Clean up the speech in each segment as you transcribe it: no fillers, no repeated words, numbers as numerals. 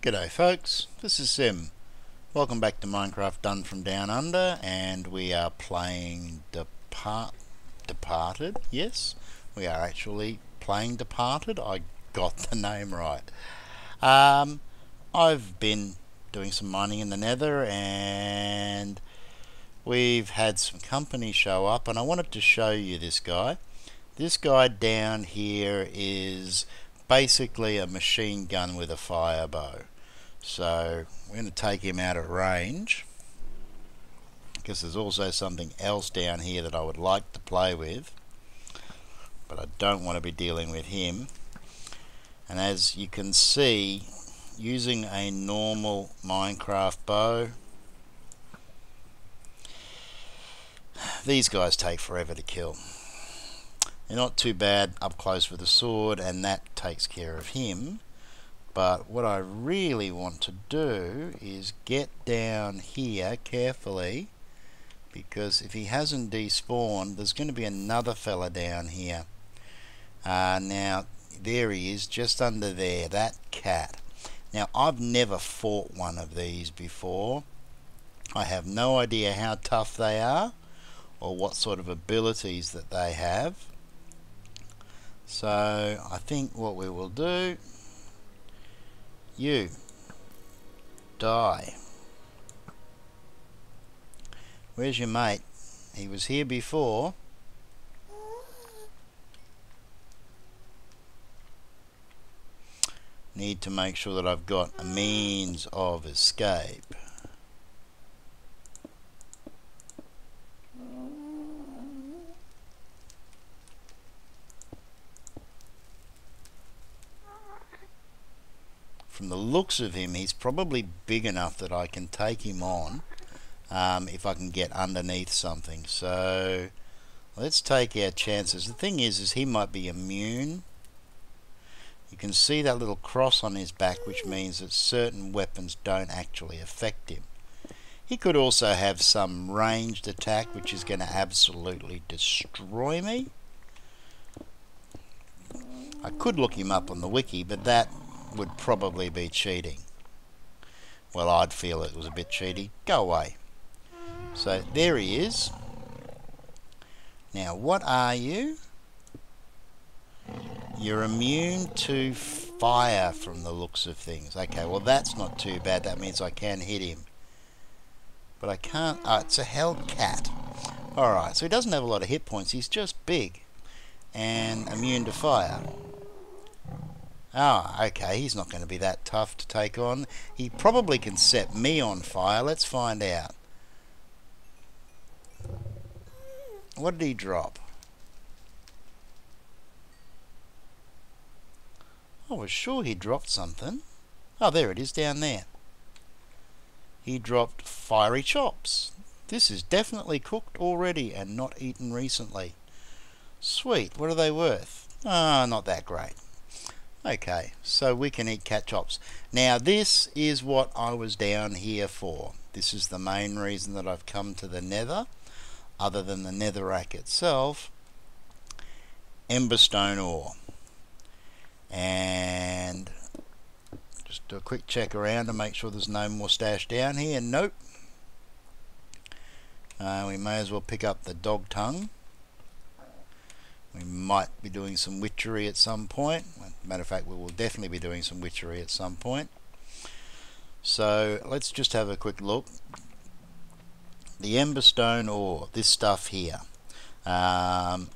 G'day folks, this is Sim. Welcome back to Minecraft Done from Down Under, and we are playing Departed. Yes, we are actually playing Departed. I got the name right. I've been doing some mining in the Nether, and we've had some company show up, and I wanted to show you this guy. This guy down here is basically a machine gun with a fire bow. So we're going to take him out of range, because there's also something else down here that I would like to play with, but I don't want to be dealing with him. And as you can see, using a normal Minecraft bow, these guys take forever to kill. They're not too bad up close with a sword, and that takes care of him. But what I really want to do is get down here carefully, because if he hasn't despawned, there's going to be another fella down here. Now there he is, just under there, that cat. Now I've never fought one of these before. I have no idea how tough they are or what sort of abilities that they have. So I think what we will do, you die. Where's your mate? He was here before. Need to make sure that I've got a means of escape. From the looks of him, he's probably big enough that I can take him on if I can get underneath something. So let's take our chances. The thing is he might be immune. You can see that little cross on his back, which means that certain weapons don't actually affect him. He could also have some ranged attack, which is going to absolutely destroy me. I could look him up on the wiki, but that would probably be cheating. Well, I'd feel it was a bit cheaty. Go away. So there he is. Now what are you? You're immune to fire from the looks of things. Okay, well that's not too bad. That means I can hit him. But I can't. Oh, it's a Hellcat. Alright, so he doesn't have a lot of hit points. He's just big and immune to fire. Oh, okay, he's not going to be that tough to take on. He probably can set me on fire. Let's find out. What did he drop? I was sure he dropped something. Oh, there it is down there. He dropped fiery chops. This is definitely cooked already and not eaten recently. Sweet, what are they worth? Ah, not that great. Okay, so we can eat cat chops. Now this is what I was down here for. This is the main reason that I've come to the Nether, other than the netherrack itself. Emberstone ore. And just do a quick check around to make sure there's no more stashed down here. Nope. We may as well pick up the dog tongue. We might be doing some witchery at some point. Matter of fact, we will definitely be doing some witchery at some point. So let's just have a quick look. The Emberstone ore, this stuff here,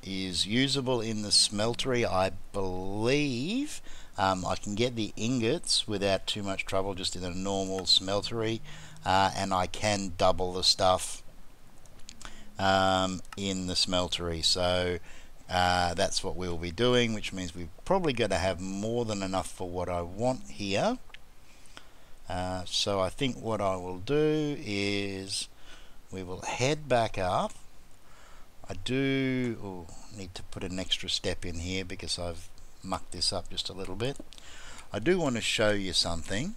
is usable in the smeltery, I believe. I can get the ingots without too much trouble just in a normal smeltery, and I can double the stuff in the smeltery. So that's what we'll be doing, which means we're probably going to have more than enough for what I want here. So I think what I will do is we will head back up. I do need to put an extra step in here because I've mucked this up just a little bit. I do want to show you something.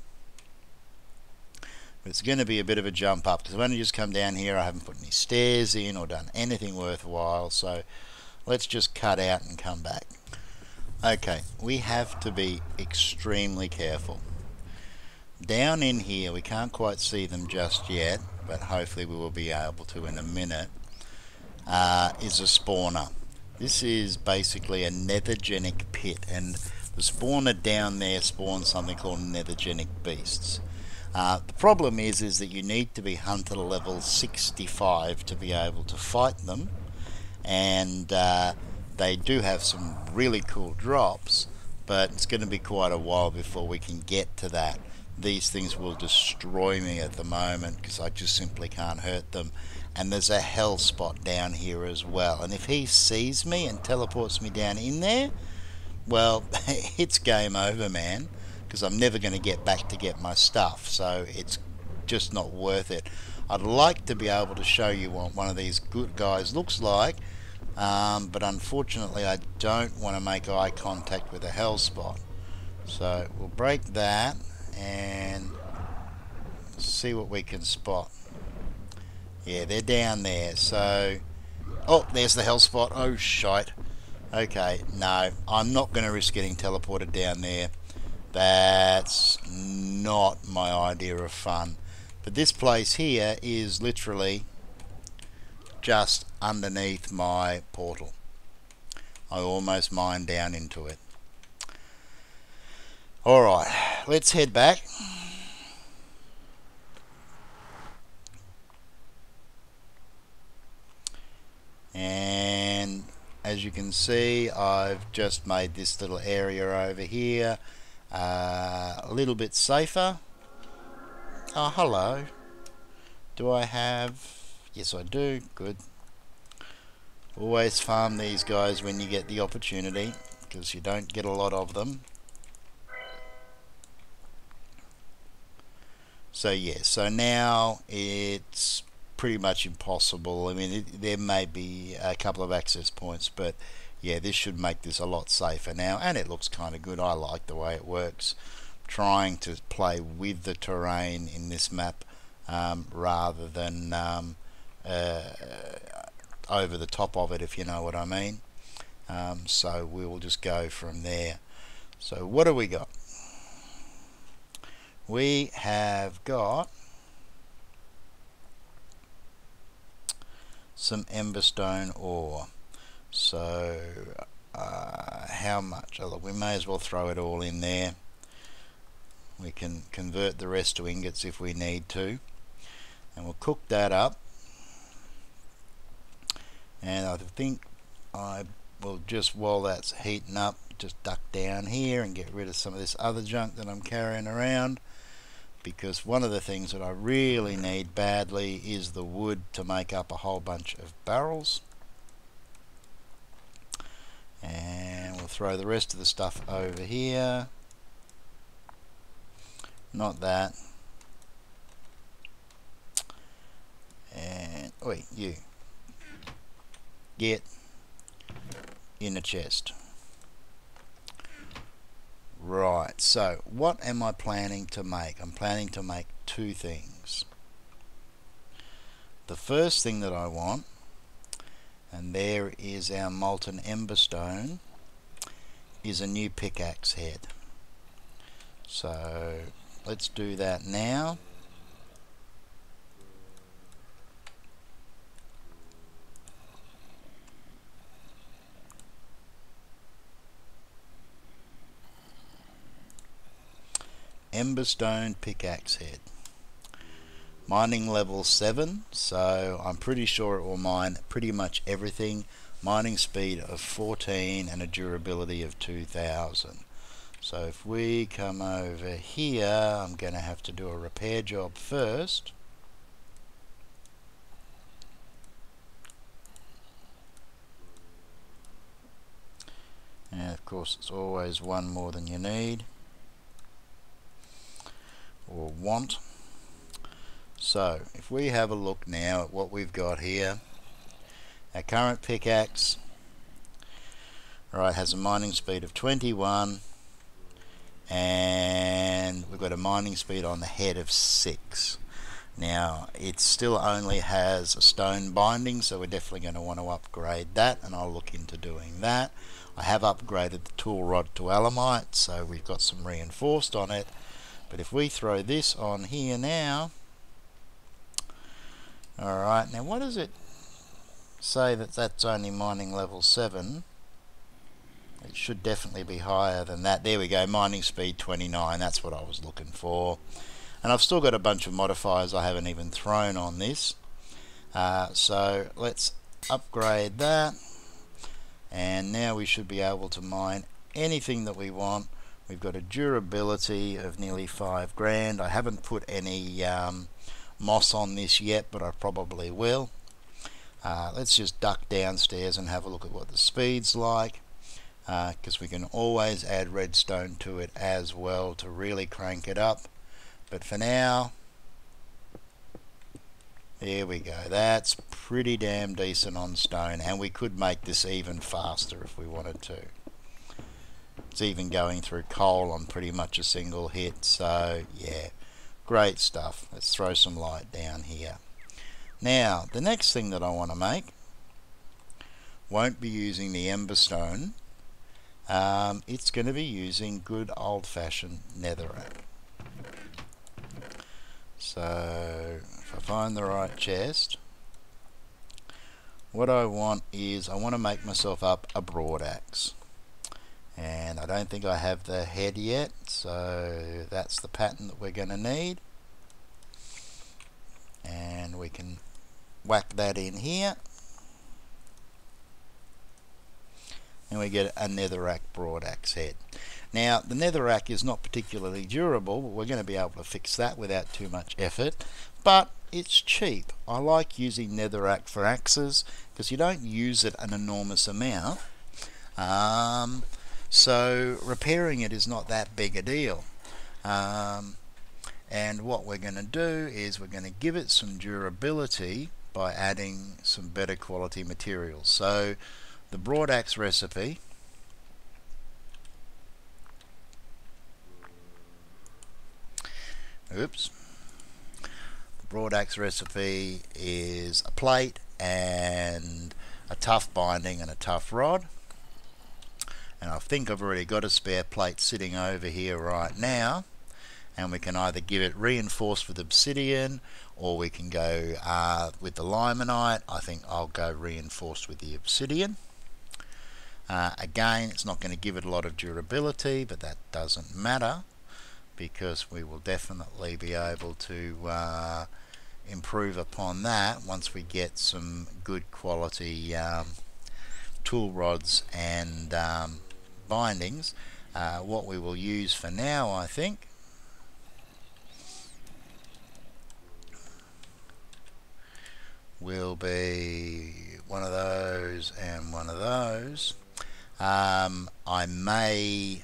It's going to be a bit of a jump up because I've only just come down here. I haven't put any stairs in or done anything worthwhile. So let's just cut out and come back. Okay, we have to be extremely careful. Down in here, we can't quite see them just yet, but hopefully we will be able to in a minute, is a spawner. This is basically a nethergenic pit, and the spawner down there spawns something called nethergenic beasts. The problem is that you need to be hunter level 65 to be able to fight them, and they do have some really cool drops, but it's going to be quite a while before we can get to that. These things will destroy me at the moment because I just simply can't hurt them. And there's a hell spot down here as well, and if he sees me and teleports me down in there, well, it's game over, man, because I'm never going to get back to get my stuff, so it's just not worth it. I'd like to be able to show you what one of these good guys looks like, but unfortunately I don't want to make eye contact with a hell spot. So we'll break that and see what we can spot. Yeah, they're down there. So, oh, there's the hell spot. Oh, shite. Okay, no, I'm not going to risk getting teleported down there. That's not my idea of fun. But this place here is literally just underneath my portal. I almost mined down into it. Alright, let's head back. And as you can see, I've just made this little area over here a little bit safer. Oh, hello. Do I have... Yes, I do. Good. Always farm these guys when you get the opportunity, because you don't get a lot of them. So yeah, so now it's pretty much impossible. I mean, there may be a couple of access points, but yeah, this should make this a lot safer now, and it looks kind of good. I like the way it works. Trying to play with the terrain in this map rather than over the top of it, if you know what I mean. So we will just go from there. So what do we got? We have got some emberstone ore. So how much? Oh, look, we may as well throw it all in there. We can convert the rest to ingots if we need to, and we'll cook that up. And I think I will, just while that's heating up, just duck down here and get rid of some of this other junk that I'm carrying around, because one of the things that I really need badly is the wood to make up a whole bunch of barrels. And we'll throw the rest of the stuff over here. Not that. And wait, you get in the chest. Right, so what am I planning to make? I'm planning to make two things. The first thing that I want, and there is our molten emberstone, is a new pickaxe head. So let's do that now. Emberstone pickaxe head. Mining level 7, so I'm pretty sure it will mine pretty much everything. Mining speed of 14 and a durability of 2000. So if we come over here, I'm going to have to do a repair job first. And of course it's always one more than you need or want. So if we have a look now at what we've got here, our current pickaxe, right, has a mining speed of 21, and we've got a mining speed on the head of 6. Now it still only has a stone binding, so we're definitely going to want to upgrade that, and I'll look into doing that. I have upgraded the tool rod to alamite, so we've got some reinforced on it. But if we throw this on here now, alright, now what does it say that that's only mining level 7? It should definitely be higher than that. There we go, mining speed 29, that's what I was looking for. And I've still got a bunch of modifiers I haven't even thrown on this. So let's upgrade that. And now we should be able to mine anything that we want. We've got a durability of nearly 5 grand. I haven't put any moss on this yet, but I probably will. Let's just duck downstairs and have a look at what the speed's like, because we can always add redstone to it as well to really crank it up. But for now, there we go. That's pretty damn decent on stone, and we could make this even faster if we wanted to. It's even going through coal on pretty much a single hit, so yeah, great stuff. Let's throw some light down here. Now, the next thing that I want to make won't be using the ember stone. It's going to be using good old-fashioned netherrack. So if I find the right chest, what I want is I want to make myself up a broad axe, and I don't think I have the head yet, so that's the pattern that we're going to need, and we can whack that in here and we get a netherrack broad axe head. Now, the netherrack is not particularly durable, but we're going to be able to fix that without too much effort. But it's cheap. I like using netherrack for axes because you don't use it an enormous amount. So repairing it is not that big a deal. And what we're going to do is we're going to give it some durability by adding some better quality materials. So the broad axe recipe, the broad axe recipe is a plate and a tough binding and a tough rod, and I think I've already got a spare plate sitting over here right now, and we can either give it reinforced with obsidian or we can go with the limonite. I think I'll go reinforced with the obsidian. Again, it's not going to give it a lot of durability, but that doesn't matter because we will definitely be able to improve upon that once we get some good quality tool rods and bindings. What we will use for now, I think, will be one of those and one of those. I may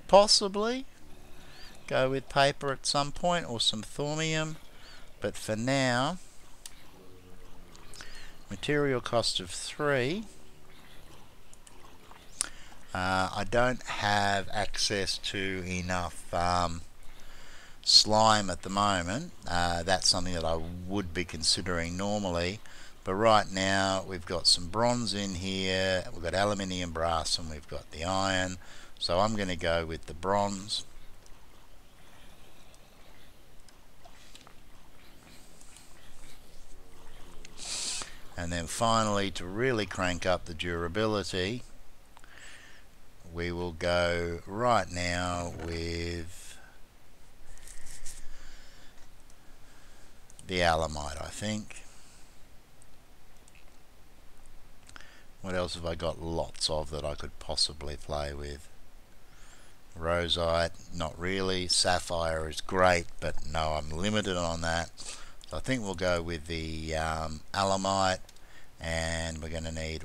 possibly go with paper at some point or some thaumium, but for now, material cost of 3. I don't have access to enough slime at the moment. That's something that I would be considering normally, but right now we've got some bronze in here, we've got aluminium, brass, and we've got the iron, so I'm going to go with the bronze. And then finally, to really crank up the durability, we will go right now with the alamite, I think. What else have I got lots of that I could possibly play with? Rosite, not really. Sapphire is great, but no, I'm limited on that. So I think we'll go with the alamite, and we're going to need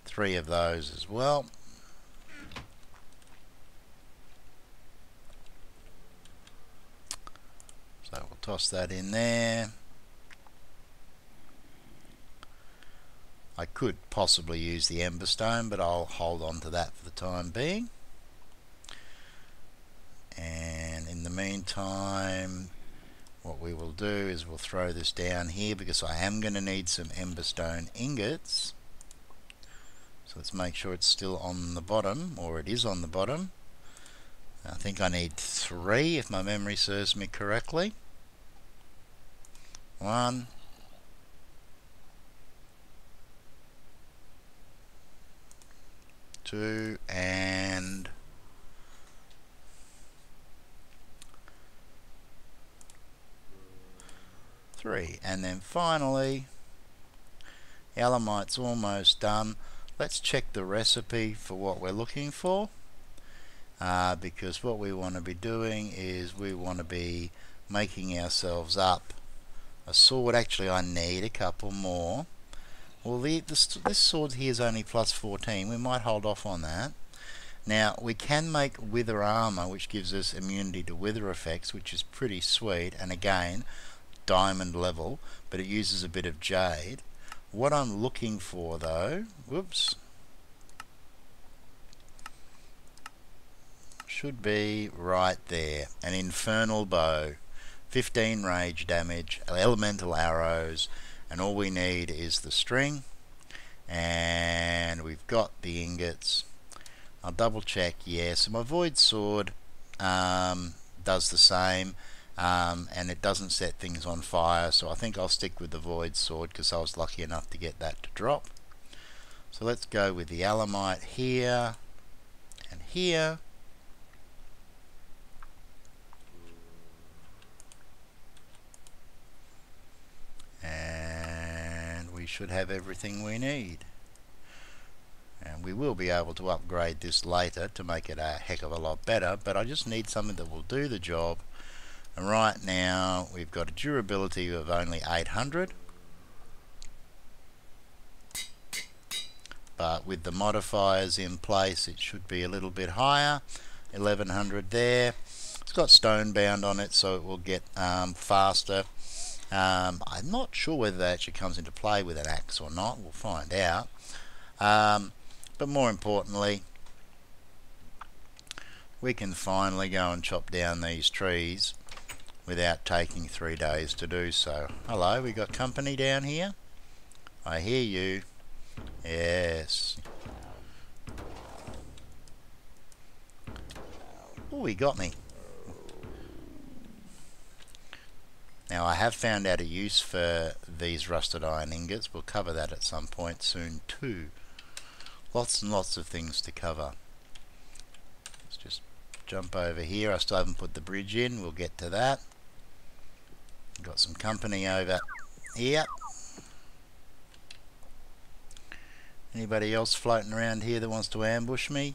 3 of those as well. So we'll toss that in there. I could possibly use the emberstone, but I'll hold on to that for the time being. And in the meantime, what we will do is we'll throw this down here because I am going to need some emberstone ingots. So let's make sure it's still on the bottom, or it is on the bottom. I think I need 3 if my memory serves me correctly. 1, 2, and 3. And then finally, the Elamite's almost done. Let's check the recipe for what we're looking for, because what we want to be doing is we want to be making ourselves up a sword. Actually, I need a couple more. Well, this sword here is only plus 14. We might hold off on that. Now, we can make wither armor, which gives us immunity to wither effects, which is pretty sweet, and again, diamond level, but it uses a bit of jade. What I'm looking for though, whoops, should be right there, an infernal bow, 15 rage damage, elemental arrows, and all we need is the string, and we've got the ingots. I'll double check, yes, so my void sword does the same. And it doesn't set things on fire, so I think I'll stick with the void sword because I was lucky enough to get that to drop. So let's go with the Elamite here and here. And we should have everything we need. And we will be able to upgrade this later to make it a heck of a lot better, but I just need something that will do the job. And right now we've got a durability of only 800, but with the modifiers in place it should be a little bit higher. 1100 there. It's got stone bound on it, so it will get faster. I'm not sure whether that actually comes into play with an axe or not. We'll find out. But more importantly, we can finally go and chop down these trees without taking 3 days to do so. Hello, we got company down here? I hear you. Yes. Oh, he got me. Now I have found out a use for these rusted iron ingots. We'll cover that at some point soon too. Lots and lots of things to cover. Let's just jump over here. I still haven't put the bridge in. We'll get to that. Got some company over here. Anybody else floating around here that wants to ambush me?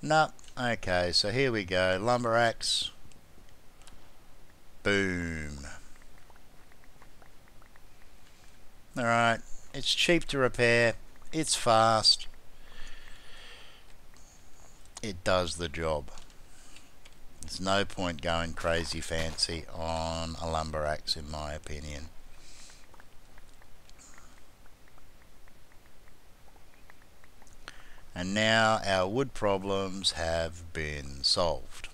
No. Okay, so here we go. Lumber axe. Boom. Alright, it's cheap to repair. It's fast. It does the job. There's no point going crazy fancy on a lumber axe, in my opinion. And now our wood problems have been solved.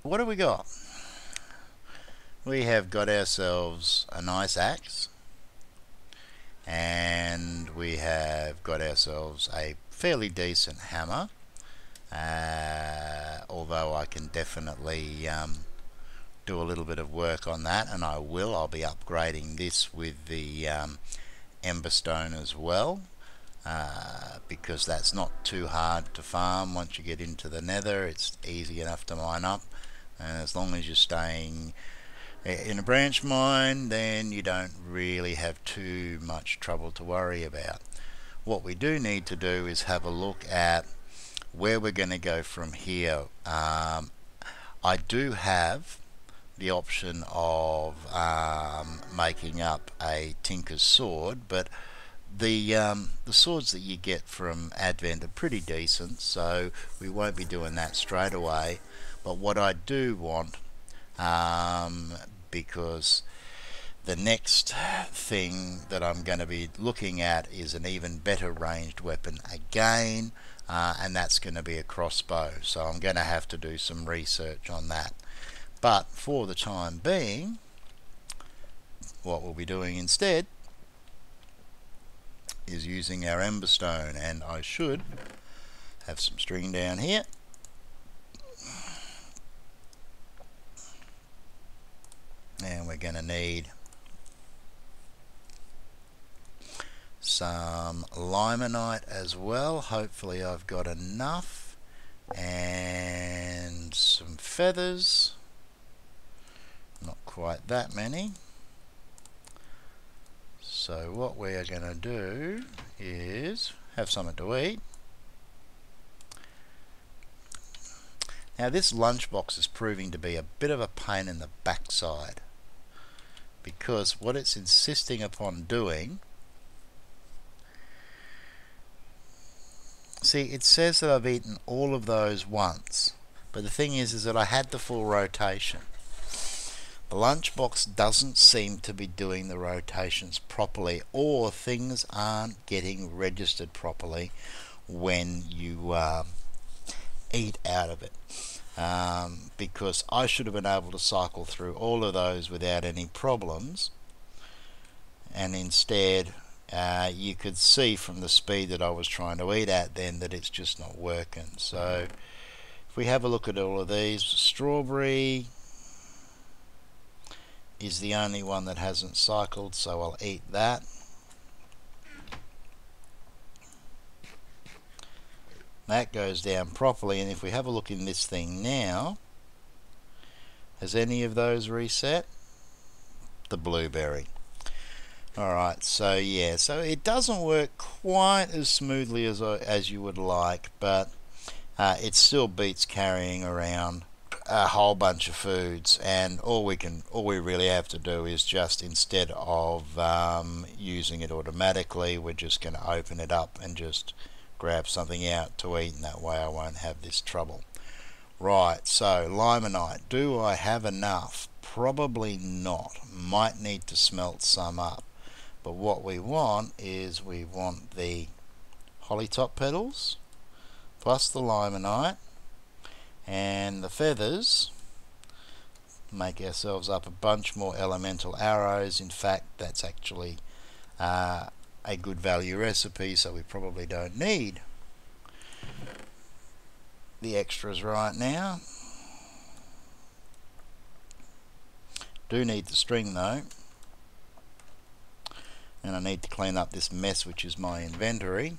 What have we got? We have got ourselves a nice axe, and we have got ourselves a fairly decent hammer. Although I can definitely do a little bit of work on that, and I will. I'll be upgrading this with the emberstone as well, because that's not too hard to farm. Once you get into the nether, it's easy enough to mine up, and as long as you're staying in a branch mine, then you don't really have too much trouble to worry about. What we do need to do is have a look at where we're going to go from here. I do have the option of making up a tinker's sword, but the swords that you get from Advent are pretty decent, so we won't be doing that straight away. But what I do want, because the next thing that I'm going to be looking at is an even better ranged weapon again, and that's going to be a crossbow, so I'm going to have to do some research on that. But for the time being, what we'll be doing instead is using our emberstone, and I should Have some string down here. And we're going to need some limonite as well. Hopefully I've got enough. And some feathers. Not quite that many. So what we are going to do is have something to eat. Now this lunchbox is proving to be a bit of a pain in the backside, because what it's insisting upon doing, see, it says that I've eaten all of those once, but the thing is that I had the full rotation. The lunchbox doesn't seem to be doing the rotations properly, or things aren't getting registered properly when you eat out of it. Because I should have been able to cycle through all of those without any problems, and instead you could see from the speed that I was trying to eat at then that it's just not working. So if we have a look at all of these, strawberry is the only one that hasn't cycled, so I'll eat that. That goes down properly, and if we have a look in this thing now, has any of those reset? The blueberry. Alright, so yeah, so it doesn't work quite as smoothly as you would like, but it still beats carrying around a whole bunch of foods, and all we really have to do is just, instead of using it automatically, we're just going to open it up and just grab something out to eat, and that way I won't have this trouble. Right, so limonite, do I have enough? Probably not. Might need to smelt some up. But what we want is we want the holly top petals plus the limonite and the feathers. Make ourselves up a bunch more elemental arrows. In fact, that's actually a good value recipe, so we probably don't need the extras right now. Do need the string though, and I need to clean up this mess which is my inventory,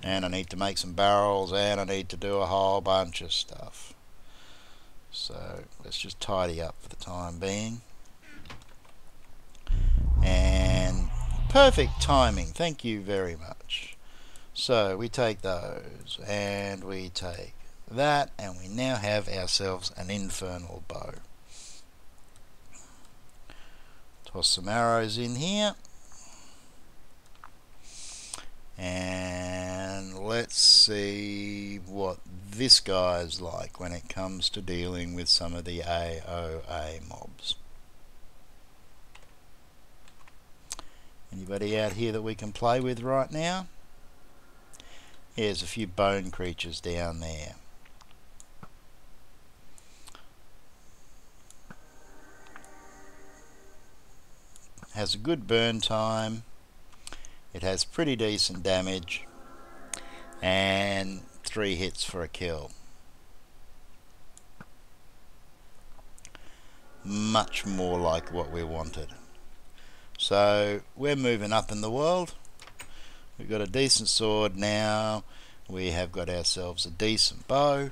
and I need to make some barrels, and I need to do a whole bunch of stuff. So let's just tidy up for the time being. And perfect timing, thank you very much. So we take those and we take that, and we now have ourselves an infernal bow. Toss some arrows in here, and let's see what this guy's like when it comes to dealing with some of the AOA mobs. Anybody out here that we can play with right now? Yeah, there's a few bone creatures down there. Has a good burn time. It has pretty decent damage, and 3 hits for a kill. Much more like what we wanted. So we're moving up in the world. We've got a decent sword now. We have got ourselves a decent bow.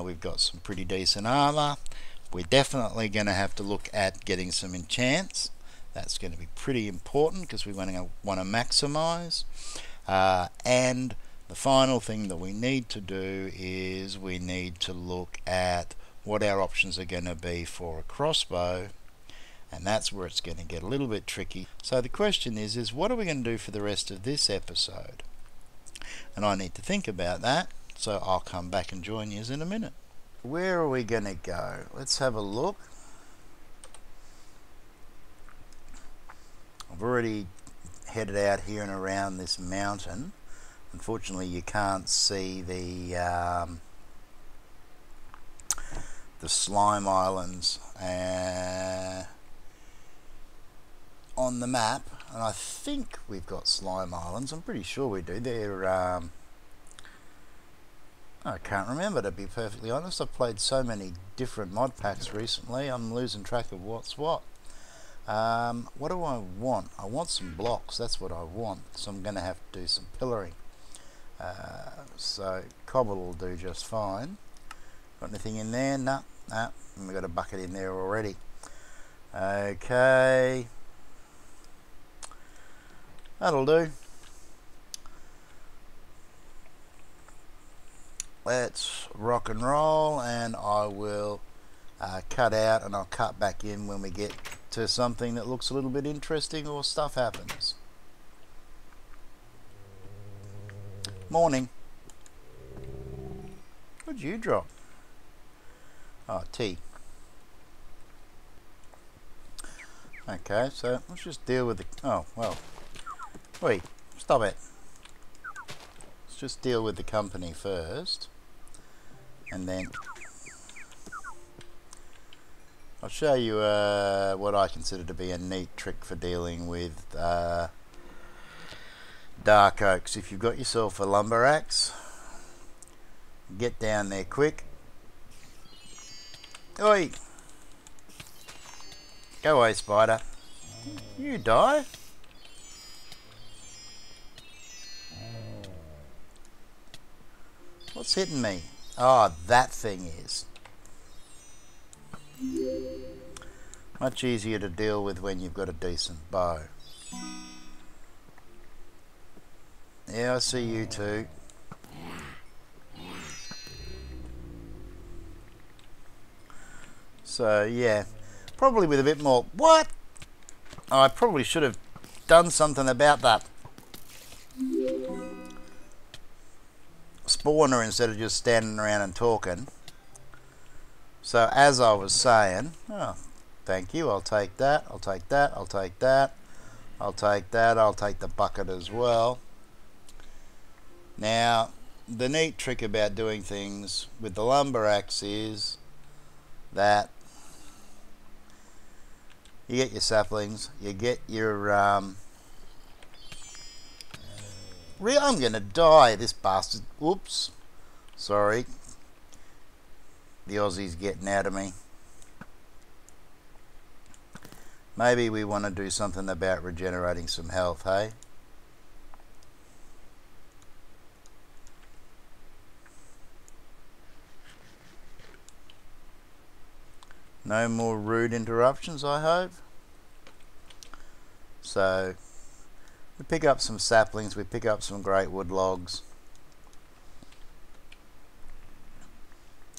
We've got some pretty decent armor. We're definitely going to have to look at getting some enchants. That's going to be pretty important because we want to maximize. And the final thing that we need to do is we need to look at what our options are going to be for a crossbow, and that's where it's going to get a little bit tricky. So the question is what are we going to do for the rest of this episode? And I need to think about that, so I'll come back and join you in a minute. Where are we going to go? Let's have a look. I've already headed out here and around this mountain. Unfortunately, you can't see the slime islands on the map, and I think we've got slime islands. I'm pretty sure we do. They're I can't remember, to be perfectly honest. I've played so many different mod packs recently, I'm losing track of what's what. What do I want? I want some blocks, that's what I want. So I'm going to have to do some pillaring. So cobble will do just fine. Got anything in there? No, no. And we've got a bucket in there already. Okay. That'll do. Let's rock and roll, and I will cut out and I'll cut back in when we get to something that looks a little bit interesting or stuff happens. Morning. What'd you drop? Oh, tea. Okay, so let's just deal with the... Oh, well. Wait, stop it. Let's just deal with the company first. And then I'll show you what I consider to be a neat trick for dealing with dark oaks. If you've got yourself a lumber axe, get down there quick. Oi! Go away, spider. You die. What's hitting me? Oh, that thing is. Much easier to deal with when you've got a decent bow. Yeah, I see you too. So, yeah. Probably with a bit more... What? I probably should have done something about that spawner instead of just standing around and talking. So as I was saying, oh, thank you, I'll take that, I'll take that, I'll take that, I'll take that, I'll take the bucket as well. Now, the neat trick about doing things with the lumber axe is that you get your saplings, you get your I'm gonna die, this bastard. Whoops. Sorry. The Aussie's getting out of me. Maybe we want to do something about regenerating some health, hey? No more rude interruptions, I hope. So we pick up some saplings, we pick up some great wood logs,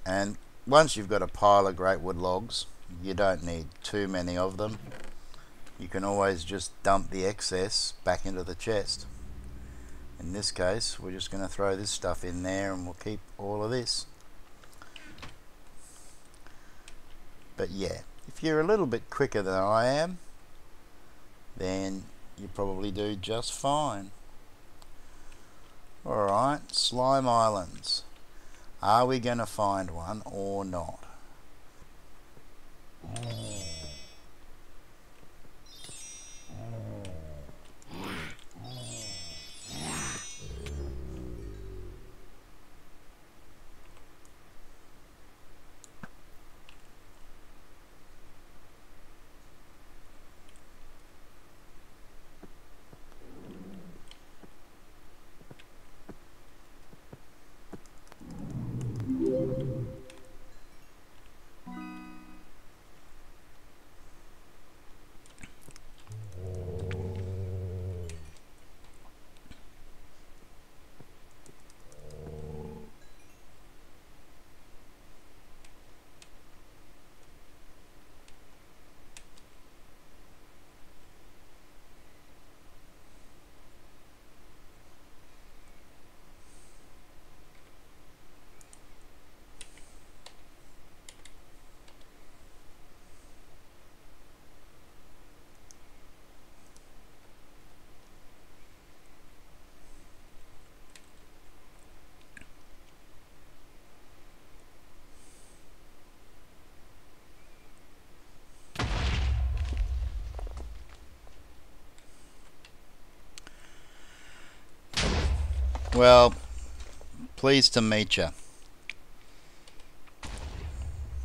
and once you've got a pile of great wood logs, you don't need too many of them. You can always just dump the excess back into the chest. In this case, we're just going to throw this stuff in there and we'll keep all of this. But yeah, if you're a little bit quicker than I am, then you probably do just fine. Alright, slime islands. Are we going to find one or not? Well, pleased to meet you.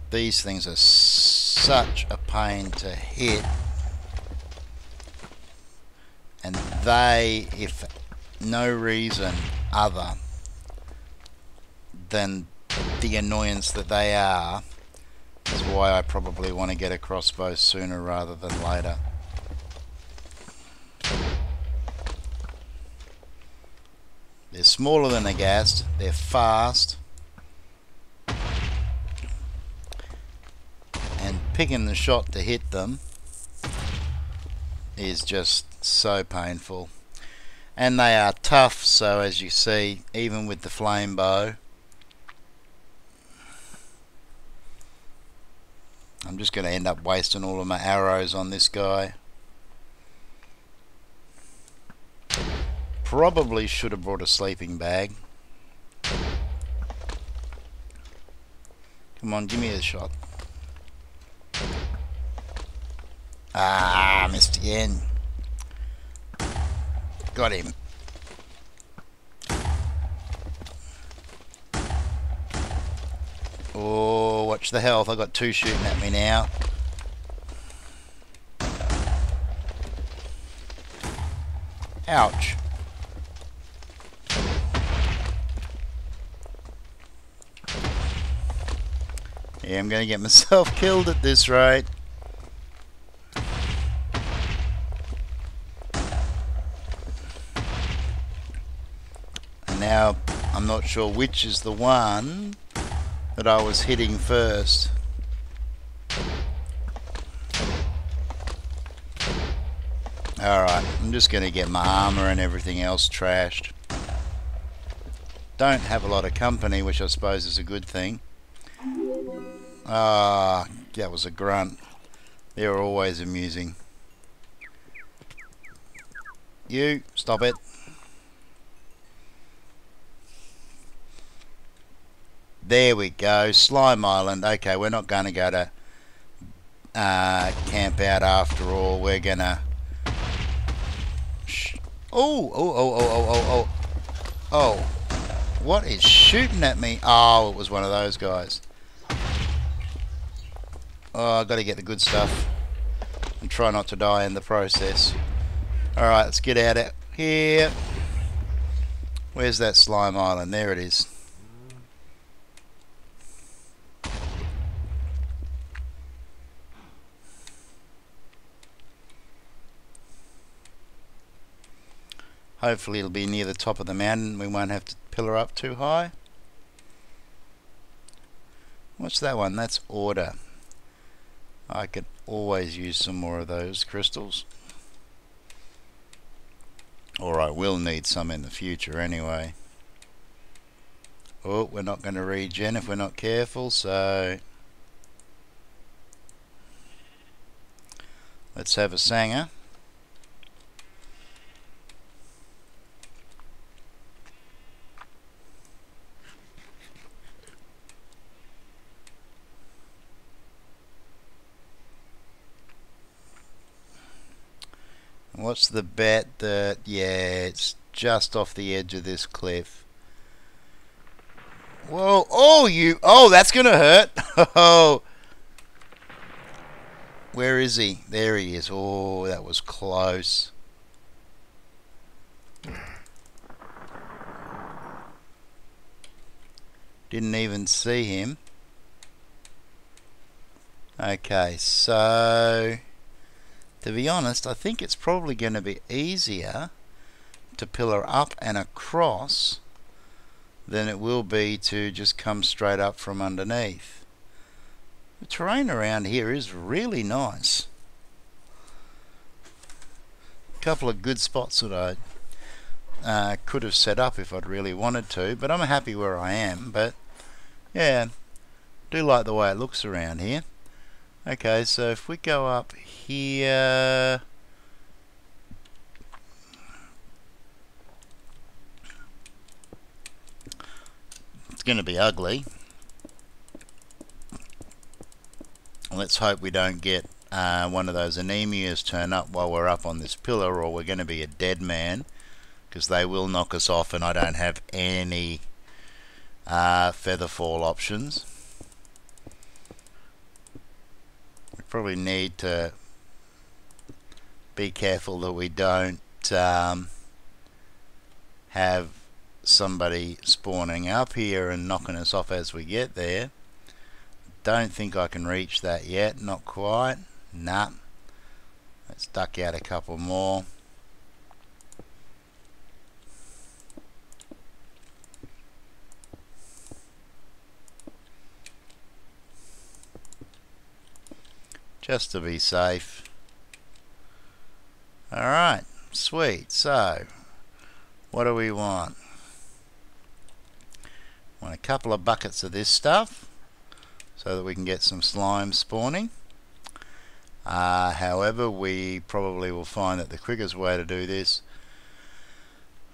These things are such a pain to hit, and they, if no reason other than the annoyance that they are, is why I probably want to get a crossbow sooner rather than later. They're smaller than a ghast, they're fast, and picking the shot to hit them is just so painful. And they are tough, so as you see, even with the flame bow, I'm just going to end up wasting all of my arrows on this guy. Probably should have brought a sleeping bag. Come on, give me a shot. Ah, missed again. Got him. Oh, watch the health. I got two shooting at me now. Ouch. Yeah, I'm going to get myself killed at this rate. And now I'm not sure which is the one that I was hitting first. Alright, I'm just going to get my armor and everything else trashed. Don't have a lot of company, which I suppose is a good thing. Ah, that was a grunt. They're always amusing. You, stop it. There we go, Slime Island. Okay, we're not going to go to camp out after all. We're going to... Oh. What is shooting at me? Oh, it was one of those guys. Oh, I've got to get the good stuff and try not to die in the process. Alright, let's get out of here. Where's that Slime Island? There it is. Hopefully it'll be near the top of the mountain. We won't have to pillar up too high. What's that one? That's order. I could always use some more of those crystals. Or I will need some in the future anyway. Oh, we're not going to regen if we're not careful, so... Let's have a Sanger. What's the bet that, yeah, it's just off the edge of this cliff. Whoa, oh, that's gonna hurt. Oh, where is he? There he is. Oh, that was close. Didn't even see him. Okay, so... To be honest, I think it's probably going to be easier to pillar up and across than it will be to just come straight up from underneath. The terrain around here is really nice. A couple of good spots that I could have set up if I'd really wanted to, but I'm happy where I am. But yeah, do like the way it looks around here. Okay, so if we go up here, it's going to be ugly. Let's hope we don't get one of those anemias turn up while we're up on this pillar, or we're going to be a dead man, because they will knock us off and I don't have any feather fall options. probably need to be careful that we don't have somebody spawning up here and knocking us off as we get there. Don't think I can reach that yet, not quite. Nah. Let's duck out a couple more. Just to be safe. Alright, sweet. So, what do we want? Want a couple of buckets of this stuff so that we can get some slime spawning. However, we probably will find that the quickest way to do this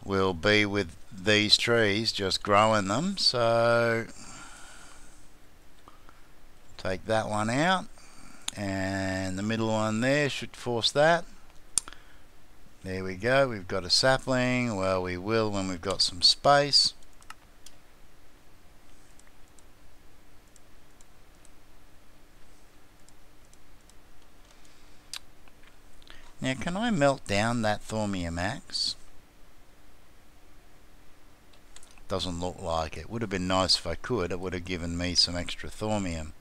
will be with these trees, just growing them. So take that one out, and the middle one there should force that. There we go, we've got a sapling. Well, we will when we've got some space. Now, can I melt down that Thormium axe? Doesn't look like it. Would have been nice if I could. It would have given me some extra Thormium.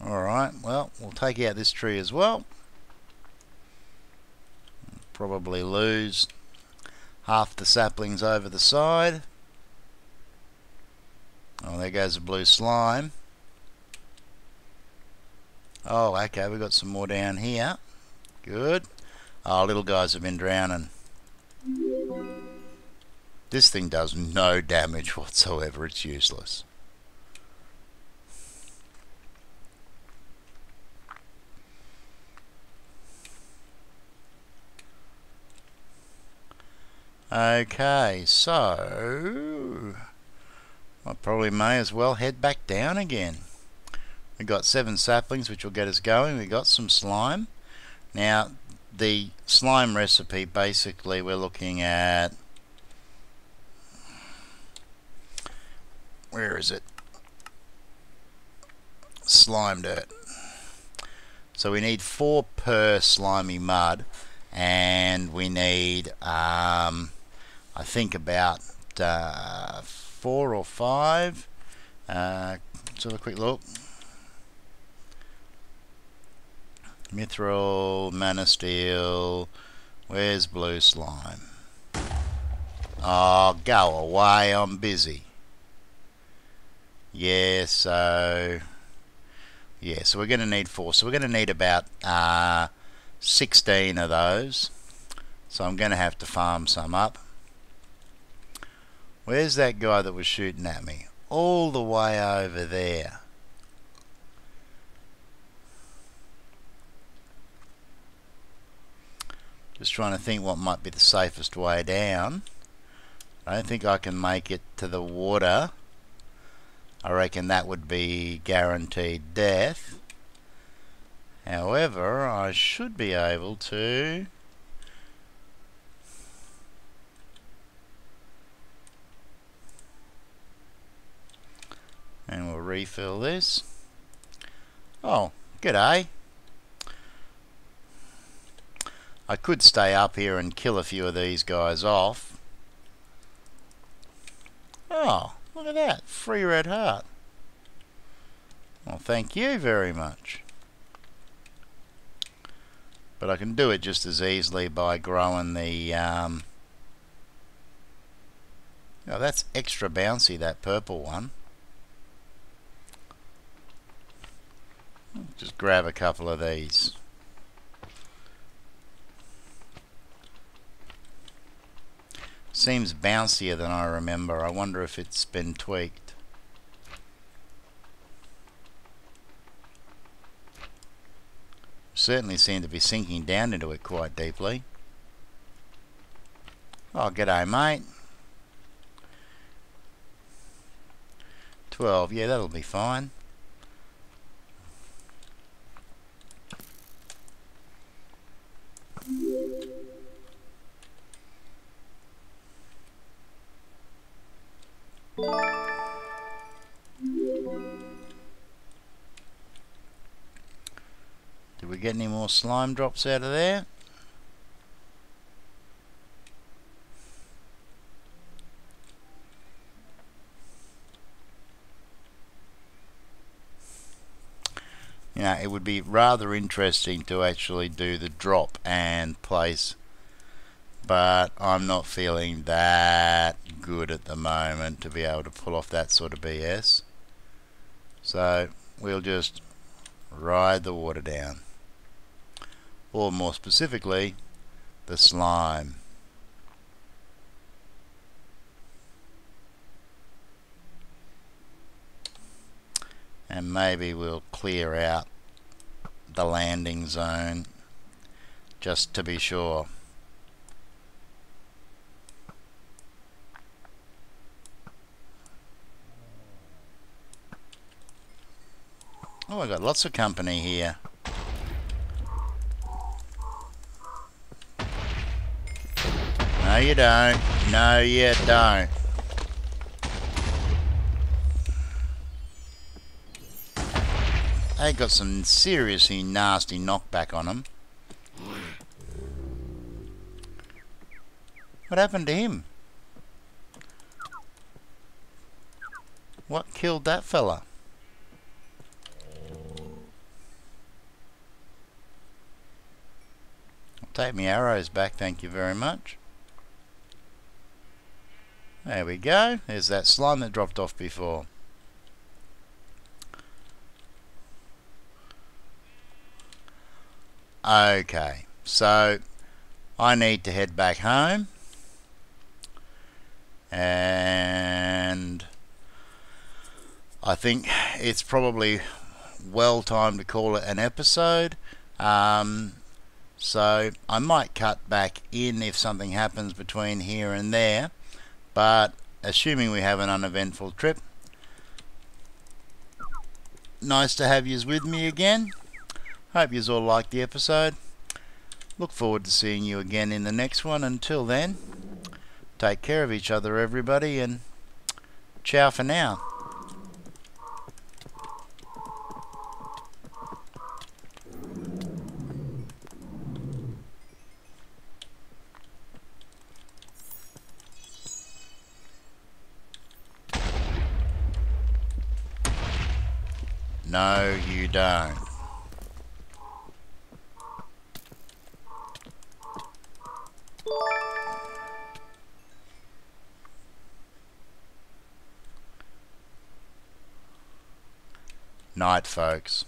Alright, well, we'll take out this tree as well. Probably lose half the saplings over the side. Oh, there goes the blue slime. Oh, okay, we've got some more down here. Good. Oh, little guys have been drowning. This thing does no damage whatsoever. It's useless. Okay, so I probably may as well head back down again. We've got 7 saplings, which will get us going. We've got some slime. Now, the slime recipe, basically, we're looking at... Where is it? Slime dirt. So we need 4 per slimy mud, and we need, I think, about 4 or 5. Let's have a quick look. Mithril, Manasteel, where's blue slime? Oh, go away, I'm busy. Yeah, so we're going to need 4. So we're going to need about 16 of those. So I'm going to have to farm some up. Where's that guy that was shooting at me? All the way over there. Just trying to think what might be the safest way down. I don't think I can make it to the water. I reckon that would be guaranteed death. However, I should be able to... And we'll refill this. Oh, g'day. I could stay up here and kill a few of these guys off. Oh, look at that. Free red heart. Well, thank you very much. But I can do it just as easily by growing the... Oh, that's extra bouncy, that purple one. Just grab a couple of these. Seems bouncier than I remember. I wonder if it's been tweaked. Certainly seem to be sinking down into it quite deeply. Oh, g'day, mate. 12, yeah, that'll be fine. we get any more slime drops out of there? You know, it would be rather interesting to actually do the drop and place, but I'm not feeling that good at the moment to be able to pull off that sort of BS. So we'll just ride the water down, or more specifically, the slime. And maybe we'll clear out the landing zone just to be sure. Oh, I got lots of company here. No, you don't. No, you don't. They got some seriously nasty knockback on them. What happened to him? What killed that fella? I'll take my arrows back, thank you very much. There we go. There's that slime that dropped off before. Okay, so I need to head back home, and I think it's probably well time to call it an episode. So I might cut back in if something happens between here and there, but assuming we have an uneventful trip, nice to have yous with me again. Hope yous all liked the episode. Look forward to seeing you again in the next one. Until then, take care of each other, everybody, and ciao for now. No, you don't. Night, folks.